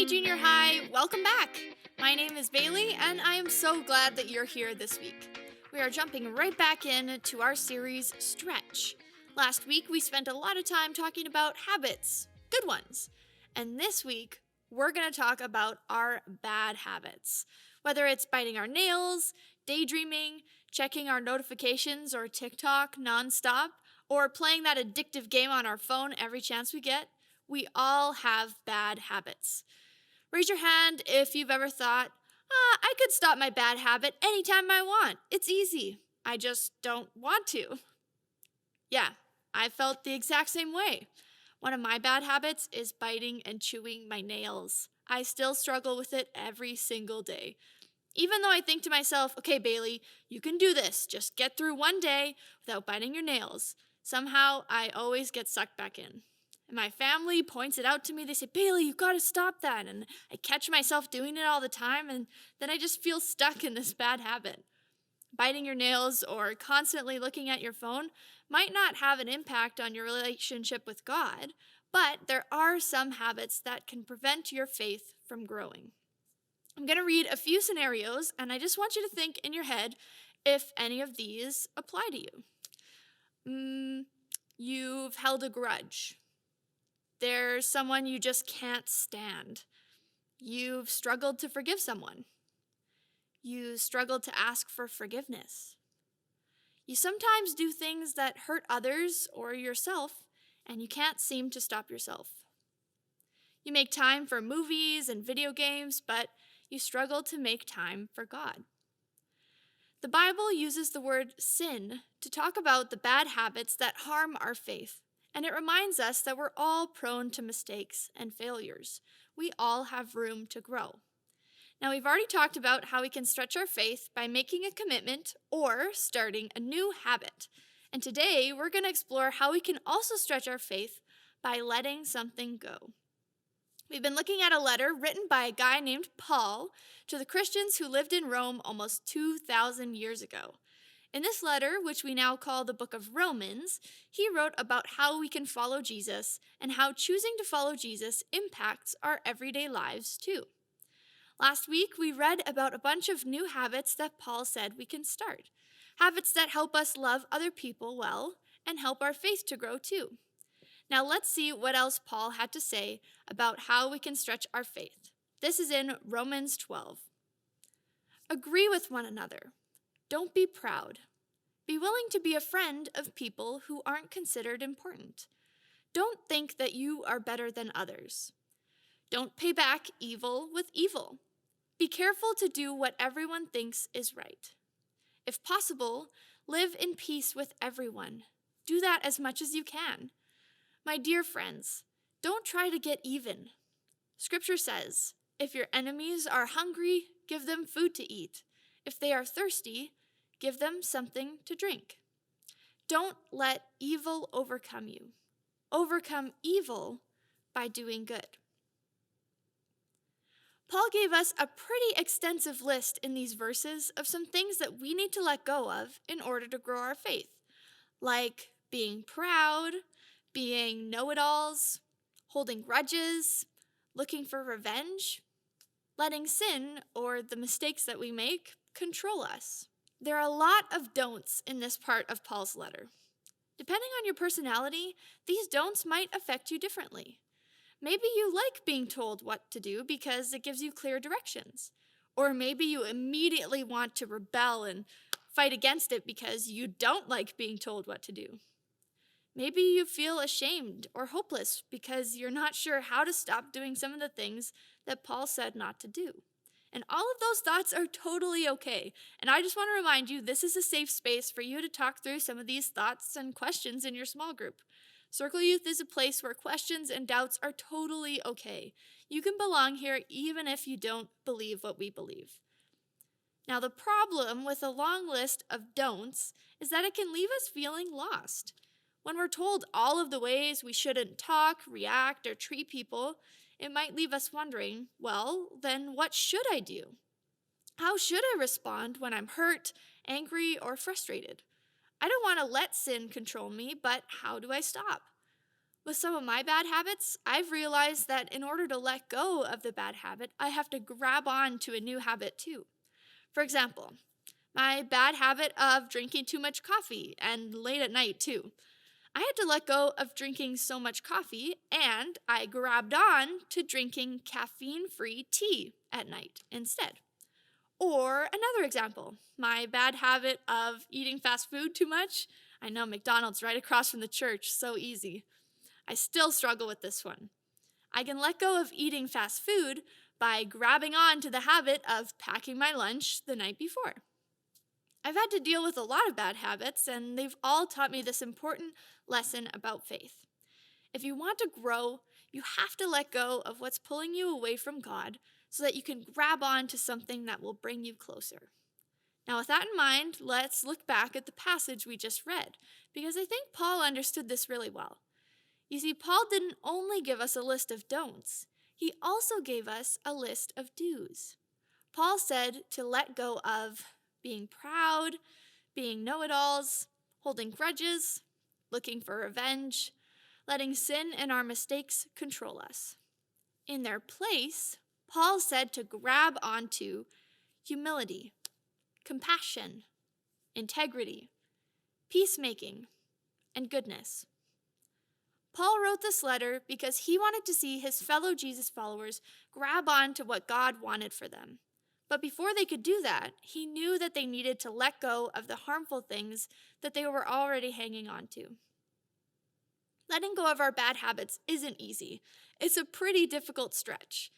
Hey Junior High, welcome back! My name is Bailey and I am so glad that you're here this week. We are jumping right back in to our series Stretch. Last week we spent a lot of time talking about habits, good ones. And this week we're going to talk about our bad habits. Whether it's biting our nails, daydreaming, checking our notifications or TikTok nonstop, or playing that addictive game on our phone every chance we get, we all have bad habits. Raise your hand if you've ever thought, I could stop my bad habit anytime I want. It's easy. I just don't want to. Yeah, I felt the exact same way. One of my bad habits is biting and chewing my nails. I still struggle with it every single day. Even though I think to myself, okay, Bailey, you can do this. Just get through one day without biting your nails. Somehow, I always get sucked back in. And my family points it out to me. They say, Bailey, you got to stop that. And I catch myself doing it all the time, and then I just feel stuck in this bad habit. Biting your nails or constantly looking at your phone might not have an impact on your relationship with God, but there are some habits that can prevent your faith from growing. I'm going to read a few scenarios, and I just want you to think in your head if any of these apply to you. You've held a grudge. There's someone you just can't stand. You've struggled to forgive someone. You struggled to ask for forgiveness. You sometimes do things that hurt others or yourself, and you can't seem to stop yourself. You make time for movies and video games, but you struggle to make time for God. The Bible uses the word sin to talk about the bad habits that harm our faith, and it reminds us that we're all prone to mistakes and failures. We all have room to grow. Now, we've already talked about how we can stretch our faith by making a commitment or starting a new habit. And today, we're going to explore how we can also stretch our faith by letting something go. We've been looking at a letter written by a guy named Paul to the Christians who lived in Rome almost 2,000 years ago. In this letter, which we now call the book of Romans, he wrote about how we can follow Jesus and how choosing to follow Jesus impacts our everyday lives too. Last week, we read about a bunch of new habits that Paul said we can start. Habits that help us love other people well and help our faith to grow too. Now let's see what else Paul had to say about how we can stretch our faith. This is in Romans 12. Agree with one another. Don't be proud. Be willing to be a friend of people who aren't considered important. Don't think that you are better than others. Don't pay back evil with evil. Be careful to do what everyone thinks is right. If possible, live in peace with everyone. Do that as much as you can. My dear friends, don't try to get even. Scripture says, if your enemies are hungry, give them food to eat. If they are thirsty, give them something to drink. Don't let evil overcome you. Overcome evil by doing good. Paul gave us a pretty extensive list in these verses of some things that we need to let go of in order to grow our faith, like being proud, being know-it-alls, holding grudges, looking for revenge, letting sin, or the mistakes that we make, control us. There are a lot of don'ts in this part of Paul's letter. Depending on your personality, these don'ts might affect you differently. Maybe you like being told what to do because it gives you clear directions. Or maybe you immediately want to rebel and fight against it because you don't like being told what to do. Maybe you feel ashamed or hopeless because you're not sure how to stop doing some of the things that Paul said not to do. And all of those thoughts are totally okay. And I just want to remind you, this is a safe space for you to talk through some of these thoughts and questions in your small group. CircleYouth is a place where questions and doubts are totally okay. You can belong here even if you don't believe what we believe. Now, the problem with a long list of don'ts is that it can leave us feeling lost. When we're told all of the ways we shouldn't talk, react, or treat people, it might leave us wondering, well, then what should I do? How should I respond when I'm hurt, angry, or frustrated? I don't want to let sin control me, but how do I stop? With some of my bad habits, I've realized that in order to let go of the bad habit, I have to grab on to a new habit too. For example, my bad habit of drinking too much coffee and late at night too. I had to let go of drinking so much coffee and I grabbed on to drinking caffeine free tea at night instead. Or another example, my bad habit of eating fast food too much. I know McDonald's right across from the church, so easy. I still struggle with this one. I can let go of eating fast food by grabbing on to the habit of packing my lunch the night before. I've had to deal with a lot of bad habits, and they've all taught me this important lesson about faith. If you want to grow, you have to let go of what's pulling you away from God so that you can grab on to something that will bring you closer. Now, with that in mind, let's look back at the passage we just read, because I think Paul understood this really well. You see, Paul didn't only give us a list of don'ts, he also gave us a list of do's. Paul said to let go of being proud, being know-it-alls, holding grudges, looking for revenge, letting sin and our mistakes control us. In their place, Paul said to grab onto humility, compassion, integrity, peacemaking, and goodness. Paul wrote this letter because he wanted to see his fellow Jesus followers grab on to what God wanted for them. But before they could do that, he knew that they needed to let go of the harmful things that they were already hanging on to. Letting go of our bad habits isn't easy. It's a pretty difficult stretch.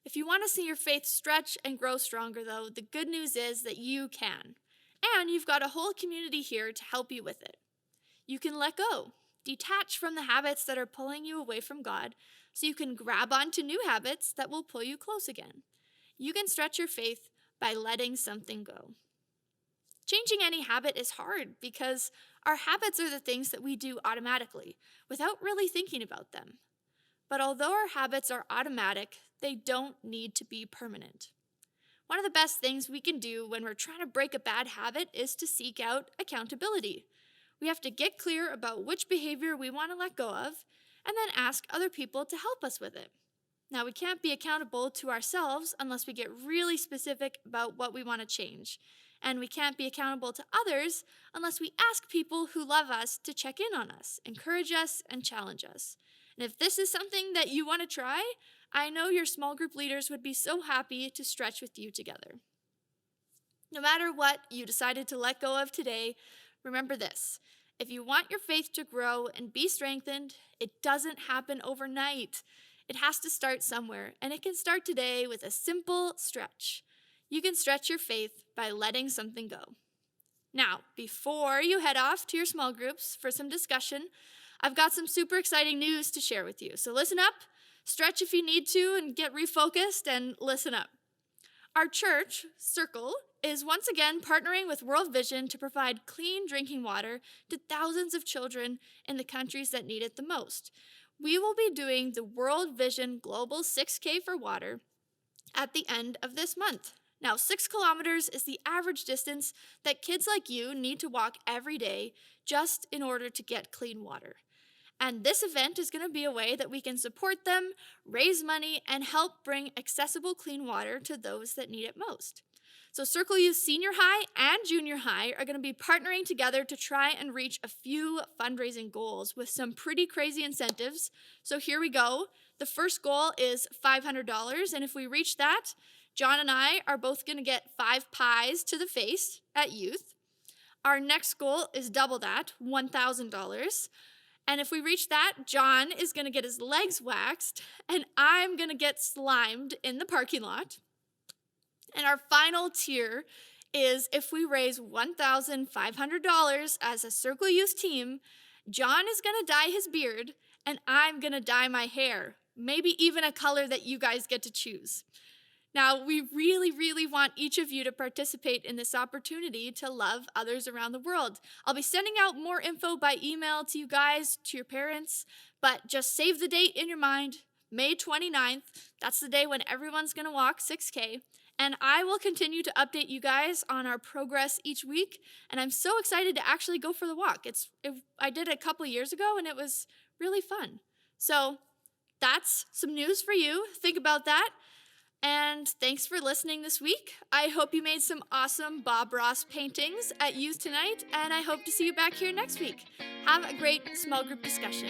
If you want to see your faith stretch and grow stronger, though, the good news is that you can. And you've got a whole community here to help you with it. You can let go, detach from the habits that are pulling you away from God, so you can grab onto new habits that will pull you close again. You can stretch your faith by letting something go. Changing any habit is hard because our habits are the things that we do automatically without really thinking about them. But although our habits are automatic, they don't need to be permanent. One of the best things we can do when we're trying to break a bad habit is to seek out accountability. We have to get clear about which behavior we want to let go of and then ask other people to help us with it. Now, we can't be accountable to ourselves unless we get really specific about what we want to change. And we can't be accountable to others unless we ask people who love us to check in on us, encourage us, and challenge us. And if this is something that you want to try, I know your small group leaders would be so happy to stretch with you together. No matter what you decided to let go of today, remember this. If you want your faith to grow and be strengthened, it doesn't happen overnight. It has to start somewhere, and it can start today with a simple stretch. You can stretch your faith by letting something go. Now, before you head off to your small groups for some discussion, I've got some super exciting news to share with you. So listen up, stretch if you need to, and get refocused, and listen up. Our church, Circle, is once again partnering with World Vision to provide clean drinking water to thousands of children in the countries that need it the most. We will be doing the World Vision Global 6K for Water at the end of this month. Now, 6 kilometers is the average distance that kids like you need to walk every day just in order to get clean water. And this event is going to be a way that we can support them, raise money, and help bring accessible clean water to those that need it most. So CircleYouth Senior High and Junior High are going to be partnering together to try and reach a few fundraising goals with some pretty crazy incentives. So here we go. The first goal is $500, and if we reach that, John and I are both going to get 5 pies to the face at youth. Our next goal is double that, $1,000. And if we reach that, John is going to get his legs waxed, and I'm going to get slimed in the parking lot. And our final tier is if we raise $1,500 as a CircleYouth team, John is going to dye his beard, and I'm going to dye my hair, maybe even a color that you guys get to choose. Now, we really, really want each of you to participate in this opportunity to love others around the world. I'll be sending out more info by email to you guys, to your parents, but just save the date in your mind, May 29th. That's the day when everyone's going to walk 6K. And I will continue to update you guys on our progress each week. And I'm so excited to actually go for the walk. I did it a couple years ago, and it was really fun. So that's some news for you. Think about that. And thanks for listening this week. I hope you made some awesome Bob Ross paintings at Youth tonight, and I hope to see you back here next week. Have a great small group discussion.